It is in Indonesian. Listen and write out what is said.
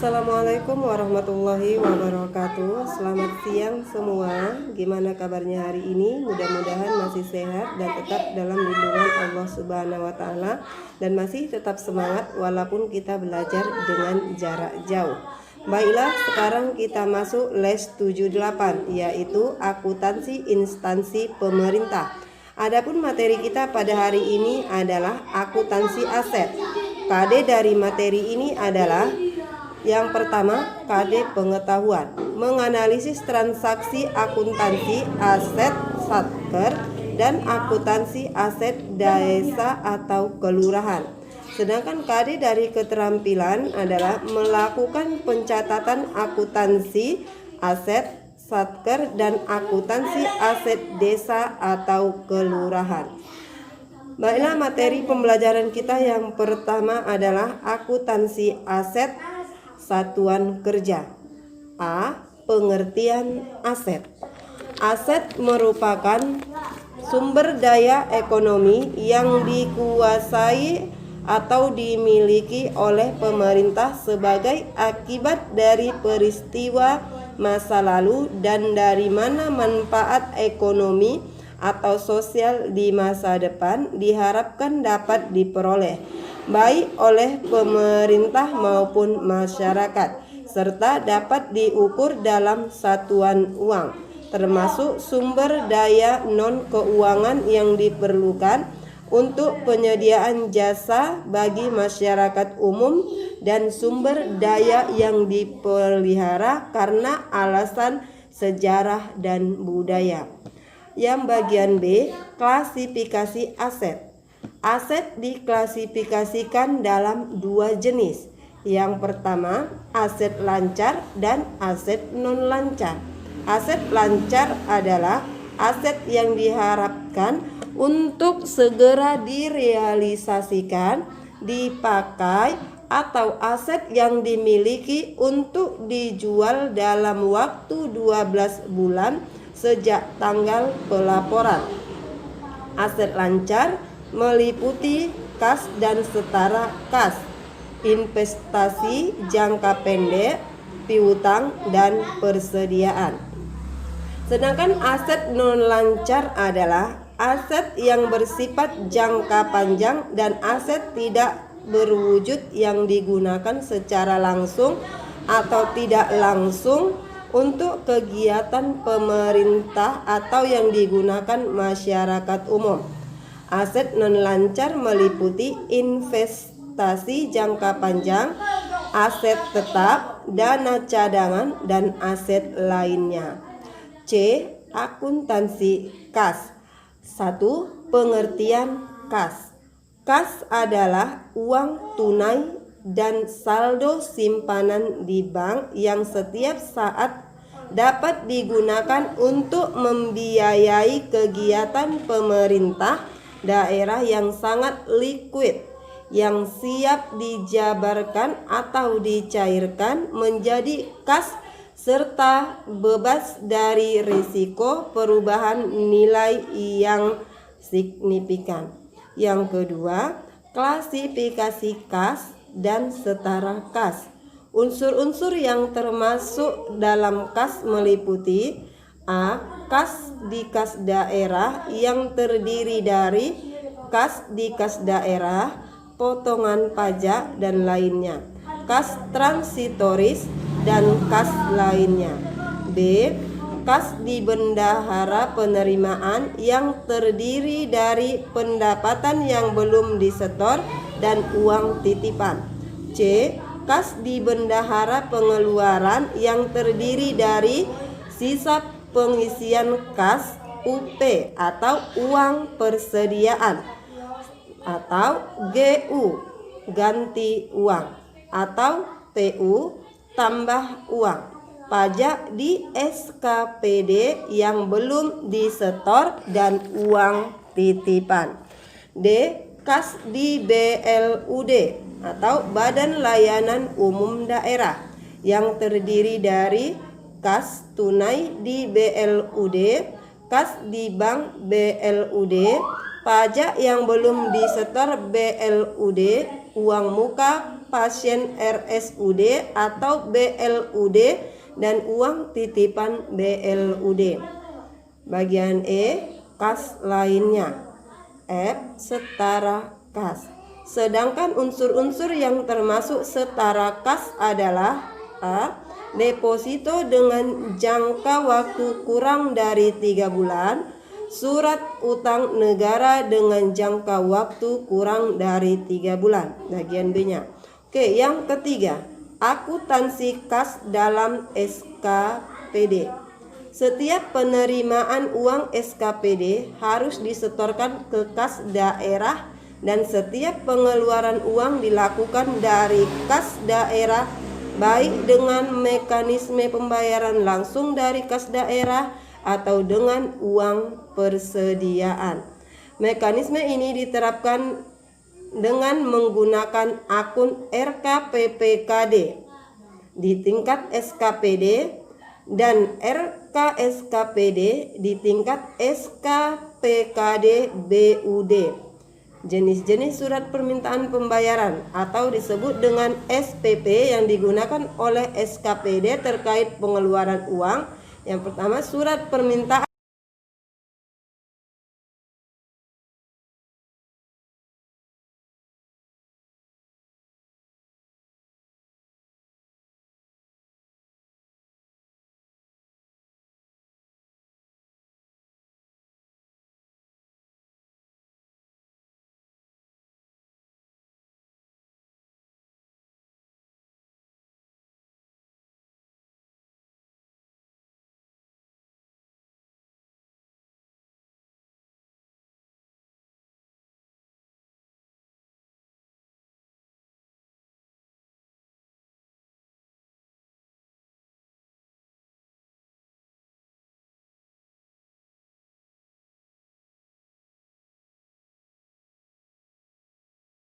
Assalamualaikum warahmatullahi wabarakatuh. Selamat siang semua. Gimana kabarnya hari ini? Mudah-mudahan masih sehat dan tetap dalam lindungan Allah Subhanahu wa Ta'ala, dan masih tetap semangat walaupun kita belajar dengan jarak jauh. Baiklah, sekarang kita masuk les 78, yaitu akuntansi instansi pemerintah. Adapun materi kita pada hari ini adalah akuntansi aset. KD dari materi ini adalah yang pertama, KD pengetahuan, menganalisis transaksi akuntansi aset satker dan akuntansi aset desa atau kelurahan. Sedangkan KD dari keterampilan adalah melakukan pencatatan akuntansi aset satker dan akuntansi aset desa atau kelurahan. Baiklah, materi pembelajaran kita yang pertama adalah akuntansi aset satuan kerja. A. Pengertian aset. Aset merupakan sumber daya ekonomi yang dikuasai atau dimiliki oleh pemerintah sebagai akibat dari peristiwa masa lalu dan dari mana manfaat ekonomi atau sosial di masa depan diharapkan dapat diperoleh baik oleh pemerintah maupun masyarakat, serta dapat diukur dalam satuan uang, termasuk sumber daya non-keuangan yang diperlukan untuk penyediaan jasa bagi masyarakat umum dan sumber daya yang dipelihara karena alasan sejarah dan budaya. Yang bagian B, klasifikasi aset. Aset diklasifikasikan dalam dua jenis. Yang pertama, aset lancar dan aset non-lancar. Aset lancar adalah aset yang diharapkan untuk segera direalisasikan, dipakai, atau aset yang dimiliki untuk dijual dalam waktu 12 bulan sejak tanggal pelaporan. Aset lancar meliputi kas dan setara kas, investasi jangka pendek, piutang, dan persediaan. Sedangkan aset non-lancar adalah aset yang bersifat jangka panjang dan aset tidak berwujud yang digunakan secara langsung atau tidak langsung untuk kegiatan pemerintah atau yang digunakan masyarakat umum. Aset non-lancar meliputi investasi jangka panjang, aset tetap, dana cadangan, dan aset lainnya. C. Akuntansi kas. 1. Pengertian kas. Kas adalah uang tunai dan saldo simpanan di bank yang setiap saat dapat digunakan untuk membiayai kegiatan pemerintah daerah yang sangat likuid, yang siap dijabarkan atau dicairkan menjadi kas serta bebas dari risiko perubahan nilai yang signifikan. Yang kedua, klasifikasi kas dan setara kas. Unsur-unsur yang termasuk dalam kas meliputi A. Kas di kas daerah yang terdiri dari kas di kas daerah, potongan pajak, dan lainnya. Kas transitoris dan kas lainnya. B. Kas di bendahara penerimaan yang terdiri dari pendapatan yang belum disetor dan uang titipan. C. Kas di bendahara pengeluaran yang terdiri dari sisa pengisian kas UP atau uang persediaan, atau GU ganti uang, atau TU tambah uang, pajak di SKPD yang belum disetor, dan uang titipan. D. Kas di BLUD atau Badan Layanan Umum Daerah yang terdiri dari kas tunai di BLUD, kas di bank BLUD, pajak yang belum disetor BLUD, uang muka uang pasien RSUD atau BLUD dan uang titipan BLUD. Bagian E, kas lainnya. F, setara kas. Sedangkan unsur-unsur yang termasuk setara kas adalah A, deposito dengan jangka waktu kurang dari 3 bulan, surat utang negara dengan jangka waktu kurang dari 3 bulan. Bagian B-nya. Oke, yang ketiga, akuntansi kas dalam SKPD. Setiap penerimaan uang SKPD harus disetorkan ke kas daerah dan setiap pengeluaran uang dilakukan dari kas daerah baik dengan mekanisme pembayaran langsung dari kas daerah atau dengan uang persediaan. Mekanisme ini diterapkan dengan menggunakan akun RKPPKD di tingkat SKPD dan RKSKPD di tingkat SKPKD BUD. Jenis-jenis surat permintaan pembayaran atau disebut dengan SPP yang digunakan oleh SKPD terkait pengeluaran uang. Yang pertama, surat permintaan